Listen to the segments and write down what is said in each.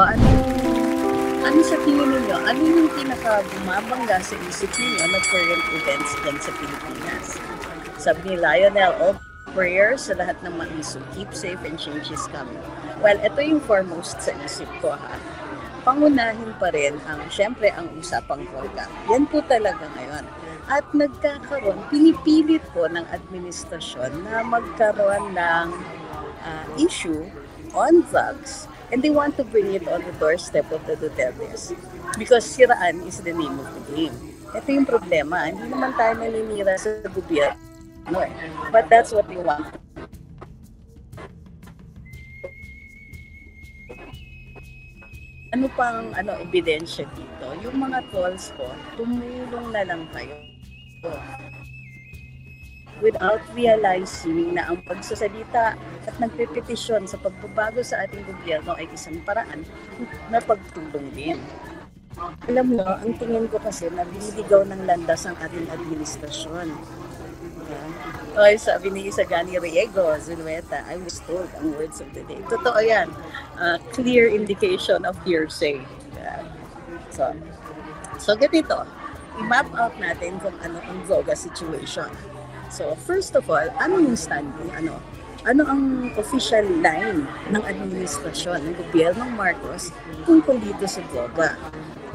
Ano sa tingin ninyo, ano yung pinaka-bumabangga sa isip ninyo na current events dyan sa Pilipinas? Sabi ni Lionel, all prayers sa lahat ng mga issue. Keep safe and change is coming. Well, ito yung foremost sa isip ko ha. Pangunahin pa rin syempre, ang usapang program. Yan po talaga ngayon. At nagkakaroon, pinipilit po ng administrasyon na magkaroon ng issue on drugs, and they want to bring it on the doorstep of the Dutertes because siraan is the name of the game. Ito yung problema. Hindi naman tayo naninira sa gobyerno eh. But that's what they want. Ano pang ebidensya dito? Yung mga trolls ko, tumulong na lang kayo without realizing na ang pagsasalita at nagpepetisyon sa pagbabago sa ating gobyerno ay isang paraan na pagtulong din. Alam mo, ang tingin ko kasi na biniligaw ng landas ang ating administrasyon. Okay, sabi ni Isagani Riego, Zulueta, I was told ang words of the day. Totoo yan. Clear indication of hearsay. So ganito, i-map out natin kung ano ang Zoga situation. So, first of all, ano yung standing? Ano ang official line ng administrasyon ng gobyernong Marcos tungkol dito sa droga?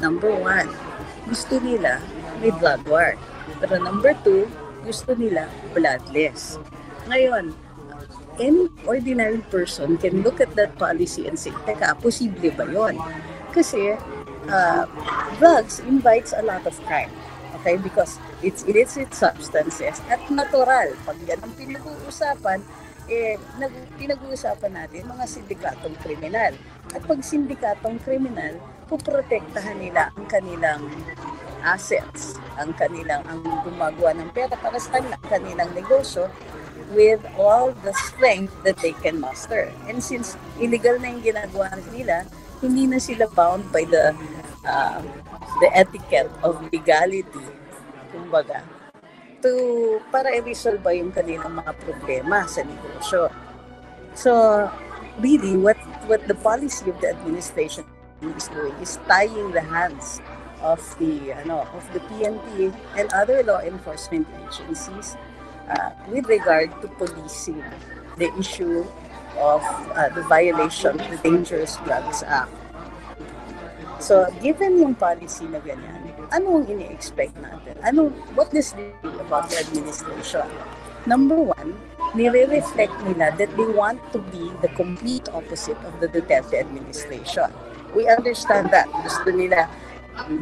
Number 1, gusto nila may drug war. Pero number 2, gusto nila bloodless. Ngayon, any ordinary person can look at that policy and say, teka, posible ba yon? Kasi drugs invites a lot of crime. Okay, because it's illicit substances at natural. Pag yan ang pinag-uusapan, pinag-uusapan natin mga sindikatong kriminal. At pag sindikatong kriminal, puprotektahan nila ang kanilang assets, ang gumagawa ng pera para sa kanilang negosyo with all the strength that they can muster. And since illegal na yung ginagawa nila, hindi na sila bound by the etiquette of legality, kumbaga, para i-resolve yung kanilang mga problema sa negosyo. So, really, what the policy of the administration is doing is tying the hands of the PNP and other law enforcement agencies with regard to policing the issue of the violation of the Dangerous Drugs Act. So, given yung policy na ganyan, ano ang ini-expect natin? What does this do about the administration? Number 1, nire-reflect nila that they want to be the complete opposite of the Duterte administration. We understand that. Gusto nila,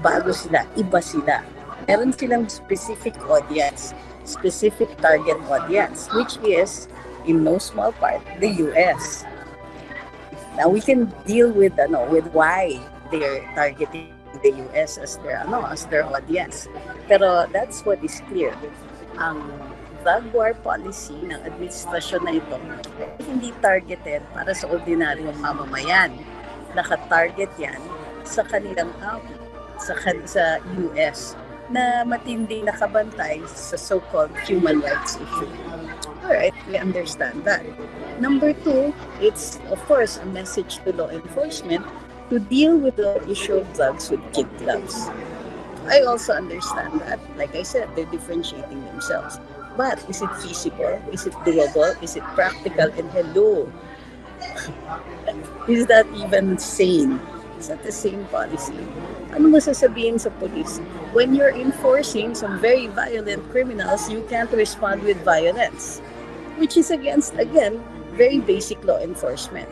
bago sila, iba sila. Meron silang specific audience, specific target audience, which is, in no small part, the US. Now, we can deal with why they're targeting the US as their audience. Pero that's what is clear. Ang drug war policy ng administrasyon na ito ay hindi targeted para sa ordinaryong mamamayan. Naka-target yan sa kanilang sa US na matinding nakabantay sa so-called human rights issue. Alright, we understand that. Number 2, it's of course a message to law enforcement to deal with the issue of drugs with kid gloves. I also understand that. Like I said, they're differentiating themselves. But is it feasible? Is it doable? Is it practical? And hello, is that even sane? Is that the same policy? Ano masasabihin sa police? When you're enforcing some very violent criminals, you can't respond with violence, which is against, again, very basic law enforcement.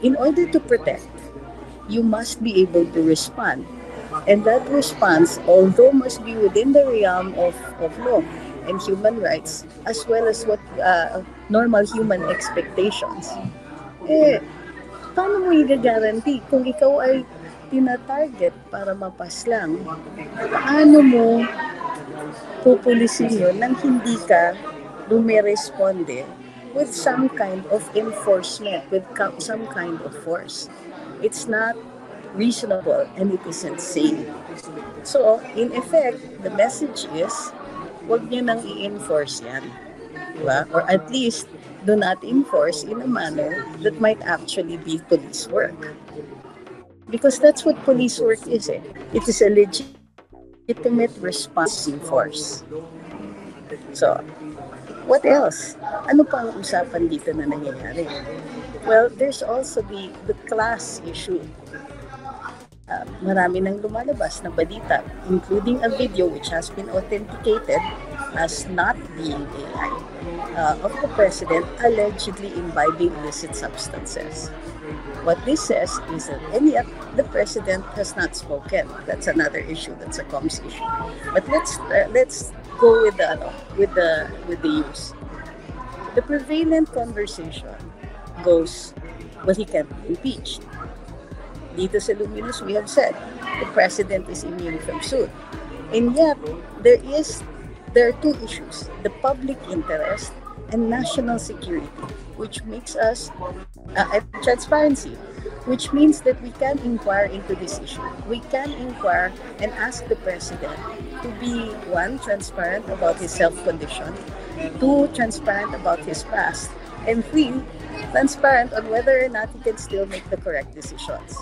In order to protect, you must be able to respond. And that response, although must be within the realm of law and human rights, as well as what normal human expectations, paano mo i-guarantee kung ikaw ay tina-target para mapaslang? Paano mo pupulisin yun nang hindi ka lumiresponde with some kind of enforcement, with some kind of force? It's not reasonable and it isn't safe. So, in effect, the message is, huwag niyo nang i-enforce yan. Diba? Or at least, do not enforce in a manner that might actually be police work. Because that's what police work is. It is a legitimate response force. So, what else? Ano pa ang usapan dito na nangyayari? Well, there's also the class issue. Marami nang lumalabas na balita, including a video which has been authenticated as not being AI, of the president allegedly imbibing illicit substances. What this says is that the president has not spoken. That's another issue. That's a comms issue. But let's go with the use. The prevalent conversation goes, well, he can't be impeached. Dito sa Luminous, we have said the president is immune from suit. And yet, there are two issues: the public interest and national security, which makes us transparency, which means that we can inquire into this issue. We can inquire and ask the president to be, one, transparent about his health condition, two, transparent about his past, and three, transparent on whether or not he can still make the correct decisions.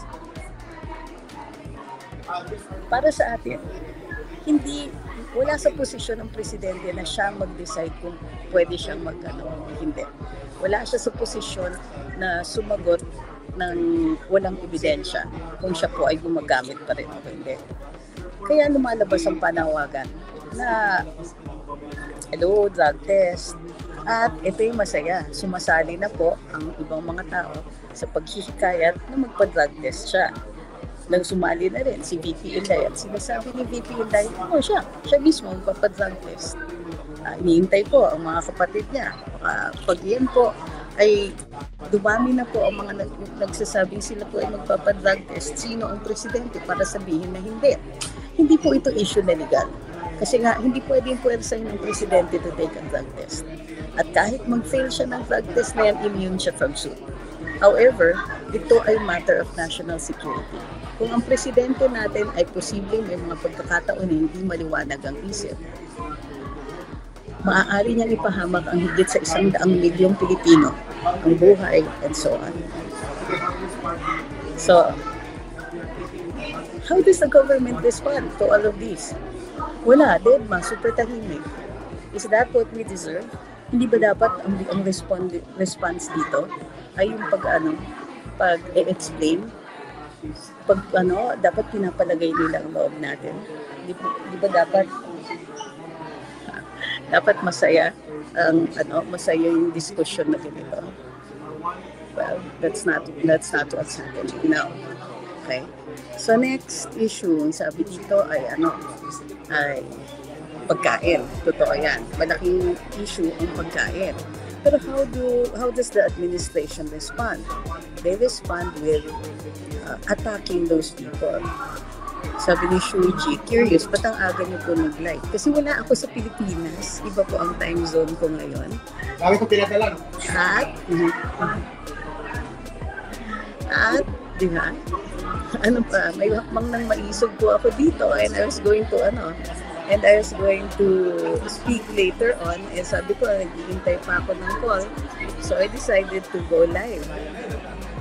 Para sa atin, wala sa posisyon ng presidente na siya mag-decide kung pwede siyang hindi. Wala siya sa posisyon na sumagot ng walang ebidensya kung siya po ay gumagamit pa rin o hindi. Kaya lumalabas ang panawagan na drug test. At ito yung masaya, sumasali na po ang ibang mga tao sa paghihikayat na magpa-drug test siya. Nang sumali na rin si VP Inday at sinasabi ni VP Inday, siya mismo magpapadrug test. Iniintay po ang mga kapatid niya. Pag yan po ay dumami na po ang mga nagsasabing sila po ay magpapadrug test, sino ang presidente para sabihin na hindi. Hindi po ito issue na legal. Kasi nga, hindi pwedeng puwersahin ng presidente to take a drug test. At kahit mag-fail siya ng drug test na yan, immune siya from suit. However, ito ay matter of national security. Kung ang presidente natin ay posibleng may mga pagkakataon na hindi maliwanag ang isip, maaari niyang ipahamak ang higit sa 100 milyong Pilipino, ang buhay, and so on. So, how does the government respond to all of this? Wala, deadma, super tahimik. Is that what we deserve? Hindi ba dapat ang response dito ay yung pag-explain? Dapat pinapalagay nila ang loob natin. Di ba dapat masaya masaya yung diskusyon na ganito. Well, that's not what's happening now. Okay? So next issue, sabi dito ay pagkain. Totoo yan. Malaking issue ang pagkain. Pero how does the administration respond? They respond with attacking those people. Sabi ni Shuji, curious, ba't ang aga niyo po nag-live? Kasi wala ako sa Pilipinas. Iba po ang time zone ko ngayon. Sabi ko pinadala. At, di ba? May hakbang ng maisog po ako dito and I was going to speak later on. Eh sabi ko, naghihintay pa ako ng call. So I decided to go live.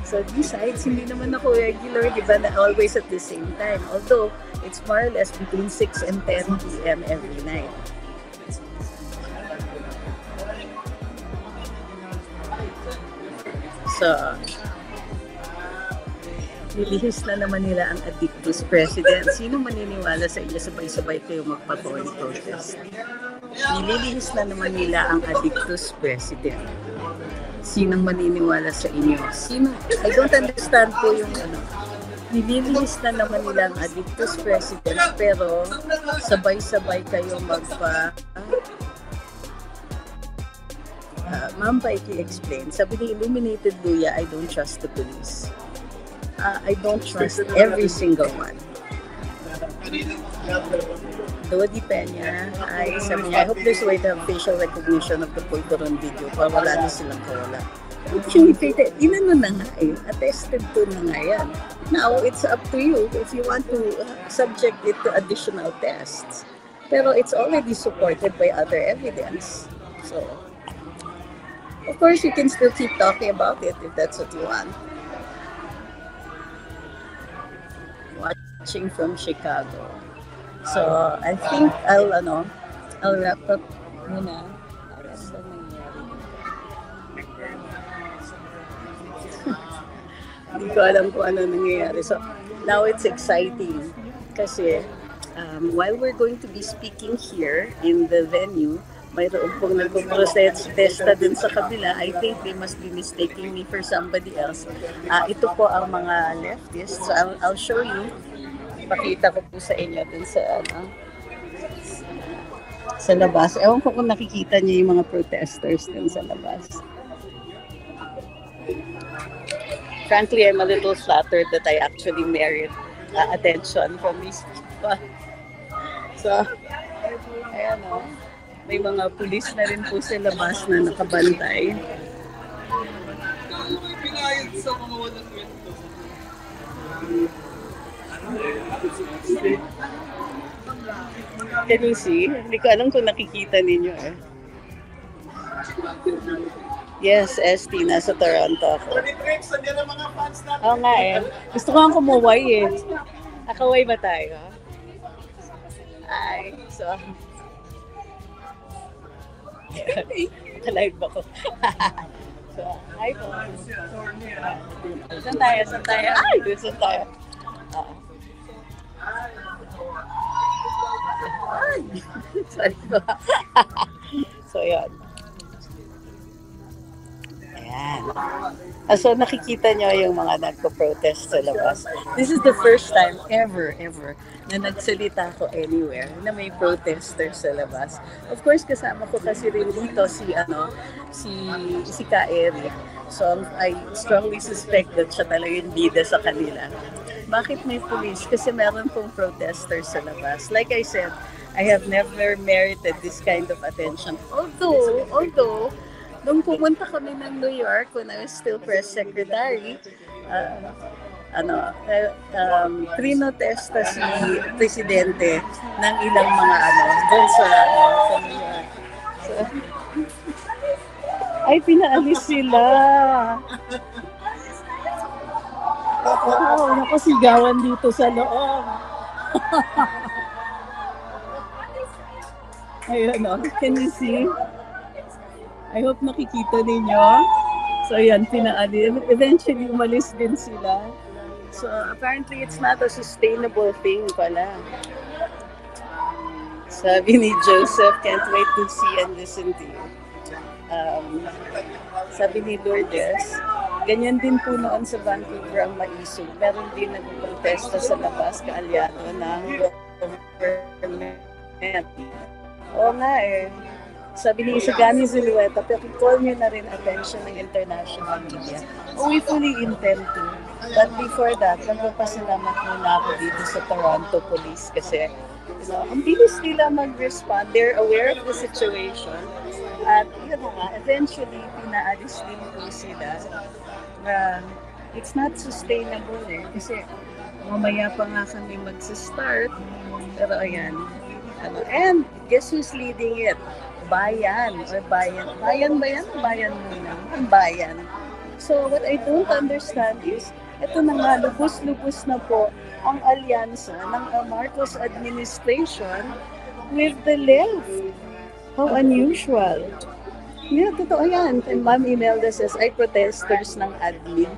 So besides, hindi naman ako regular, di ba, na always at the same time. Although, it's more or less between 6 and 10 p.m. every night. So, nilihis na naman nila ang addictus president. Sino maniniwala sa inyo sabay-sabay kayo magpa-toy protest? Nililihis na naman nila ang addictus president. Sinong maniniwala sa inyo? I don't understand po yung nililihis na naman nila ang addictus president pero sabay-sabay kayo Ma'am Paiki explain. Sabi ni Illuminated Luya, I don't trust the police. I don't trust every single one. Dodi Peña, sabi niya, I hope there's a way to have facial recognition of the Pulveron video para wala na silang kawala. Inano na nga attested to na nga yan. Now, it's up to you if you want to subject it to additional tests. Pero it's already supported by other evidence. So, Of course, you can still keep talking about it if that's what you want. Watching from Chicago. So, I think I'll wrap up muna. Ano ba nangyari dito? Hindi ko alam kung ano nangyayari. So, now it's exciting kasi while we're going to be speaking here in the venue, mayroon pong nagpo-protesta din sa kabila. I think they must be mistaking me for somebody else. Ito po ang mga leftists. So I'll show you. Pakita ko po sa inyo din sa labas. Ewan ko kung nakikita niyo yung mga protesters din sa labas. Frankly, I'm a little flattered that I actually merit attention from these people. So, ayan o. May mga pulis na rin po sa labas na nakabantay. Can you see? Hindi ko alam kung nakikita ninyo eh. Yes, ST, nasa Toronto ako. Oo nga eh. Gusto ko ang kumuway eh. Akaway ba tayo? Ay, so... Alive ako. So, hi po. Saan tayo? Ay, saan tayo? Sorry po. So, yan. Ayan. So, nakikita nyo yung mga nagpo-protest sa labas. This is the first time ever na nagsalita ko anywhere na may protester sa labas. Of course, kasama ko kasi rin dito si Ka Eric. So, I strongly suspect that siya talaga yung bida sa kanila. Bakit may police? Kasi meron pong protesters sa labas. Like I said, I have never merited this kind of attention. Although, nung pumunta kami ng New York when I was still press secretary, trinotesta si presidente ng ilang mga doon sa New York. So, ay, pinaalis sila. Wow, nakasigawan dito sa loob. Ayun, can you see? I hope nakikita ninyo. So, yan, pinaalis. Eventually, umalis din sila. So, apparently, it's not a sustainable thing pala. Sabi ni Joseph, can't wait to see and listen to you. Sabi ni Lourdes, ganyan din po noon sa Vancouver ang maisog. Meron din nagprotesta sa labas, kaalyado ng government. Oo nga eh. Sabi ni Isagani Zulueta, pero call nyo na rin attention ng international media. We fully intend to. But before that, nagpapasalamat muna ako dito sa Toronto Police kasi ang bilis nila mag-respond. They're aware of the situation. At eventually, pinaalis din po sila. It's not sustainable eh. Kasi mamaya pa nga kami mag-start. Pero ayan. And guess who's leading it? Bayan. Bayan ba yan? Bayan muna. Ang bayan. So what I don't understand is, ito na nga, lubos-lubos na po ang alyansa ng Marcos administration with the left. How unusual. Yeah, totoo yan. And Ma'am Imelda says, ay protesters ng admin.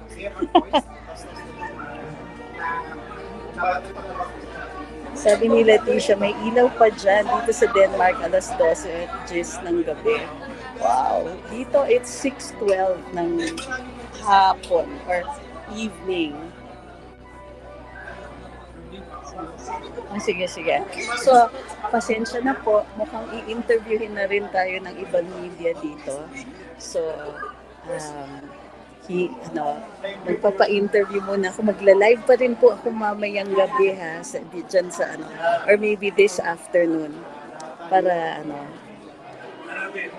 Sabi ni Leticia, may ilaw pa dyan dito sa Denmark alas 12 ng gabi. Wow. Dito it's 6:12 ng hapon or evening. Sige. So, pasensya na po. Mukhang i-interviewin na rin tayo ng ibang media dito. So, magpapa-interview muna ako. Magla-live pa rin po ako mamayang gabi dyan sa or maybe this afternoon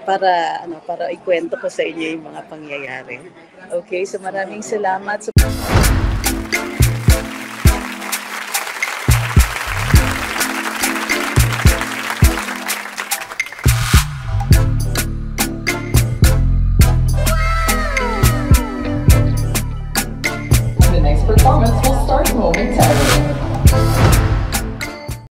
para ikwento ko sa inyo yung mga pangyayari. Okay, so maraming salamat. will start momentarily.